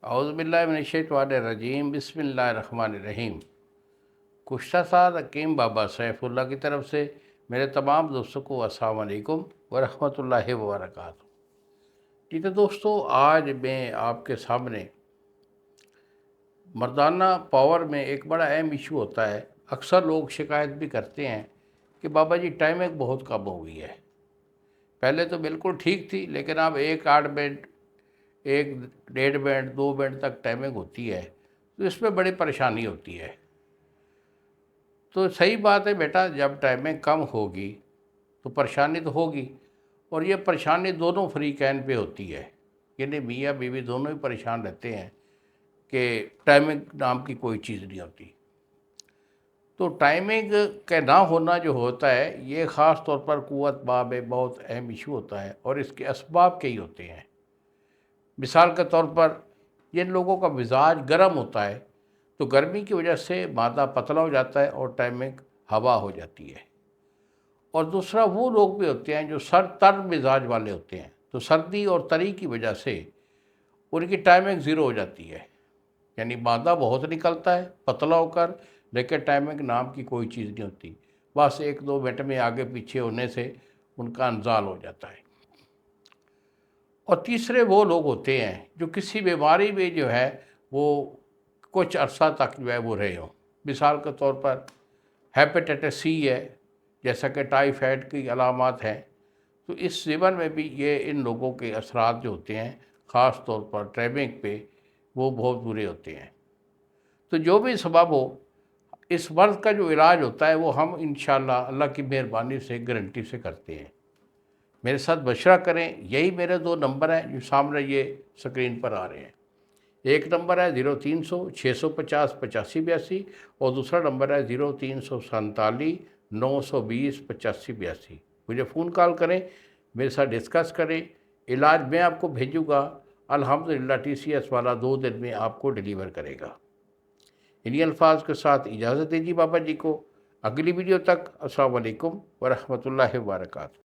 اعوذ باللہ من الشیطان الرجیم، بسم اللہ الرحمن الرحیم۔ کشتہ ساز حکیم بابا سیف اللہ کی طرف سے میرے تمام دوستوں کو السلام علیکم ورحمۃ اللہ وبرکاتہ۔ جی تو دوستو، آج میں آپ کے سامنے مردانہ پاور میں ایک بڑا اہم ایشو ہوتا ہے۔ اکثر لوگ شکایت بھی کرتے ہیں کہ بابا جی ٹائمنگ بہت کم ہو گئی ہے، پہلے تو بالکل ٹھیک تھی لیکن اب 1 8 منٹ، 1 1.5 منٹ، 2 منٹ تک ٹائمنگ ہوتی ہے، تو اس میں بڑی پریشانی ہوتی ہے۔ تو صحیح بات ہے بیٹا، جب ٹائمنگ کم ہوگی تو پریشانی تو ہوگی، اور یہ پریشانی دونوں فریقین پہ ہوتی ہے، یعنی میاں بیوی دونوں ہی پریشان رہتے ہیں کہ ٹائمنگ نام کی کوئی چیز نہیں ہوتی۔ تو ٹائمنگ کا نہ ہونا جو ہوتا ہے، یہ خاص طور پر قوت باب بہت اہم ایشو ہوتا ہے، اور اس کے اسباب کئی ہوتے ہیں۔ مثال کے طور پر جن لوگوں کا مزاج گرم ہوتا ہے تو گرمی کی وجہ سے مادہ پتلا ہو جاتا ہے اور ٹائمنگ ہوا ہو جاتی ہے۔ اور دوسرا وہ لوگ بھی ہوتے ہیں جو تر مزاج والے ہوتے ہیں، تو سردی اور تری کی وجہ سے ان کی ٹائمنگ زیرو ہو جاتی ہے، یعنی مادہ بہت نکلتا ہے پتلا ہو کر، لیکن ٹائمنگ نام کی کوئی چیز نہیں ہوتی، بس 1 2 منٹ میں آگے پیچھے ہونے سے ان کا انزال ہو جاتا ہے۔ اور تیسرے وہ لوگ ہوتے ہیں جو کسی بیماری میں جو ہے وہ کچھ عرصہ تک جو ہے وہ رہے ہوں۔ مثال کے طور پر ہیپیٹائٹس سی ہے، جیسا کہ ٹائیفائڈ کی علامات ہیں، تو اس ضمن میں بھی یہ ان لوگوں کے اثرات جو ہوتے ہیں خاص طور پر ٹائمنگ پہ، وہ بہت برے ہوتے ہیں۔ تو جو بھی سبب ہو، اس مرض کا جو علاج ہوتا ہے وہ ہم انشاءاللہ اللہ کی مہربانی سے گارنٹی سے کرتے ہیں۔ میرے ساتھ مشورہ کریں، یہی میرے 2 نمبر ہیں جو سامنے یہ سکرین پر آ رہے ہیں۔ ایک نمبر ہے 0300 650 8582، اور دوسرا نمبر ہے 0347 920 8582۔ مجھے فون کال کریں، میرے ساتھ ڈسکس کریں، علاج میں آپ کو بھیجوں گا، الحمدللہ ٹی سی ایس والا 2 دن میں آپ کو ڈیلیور کرے گا۔ انہی الفاظ کے ساتھ اجازت دیجیے بابا جی کو، اگلی ویڈیو تک السلام علیکم ورحمۃ اللہ وبرکاتہ۔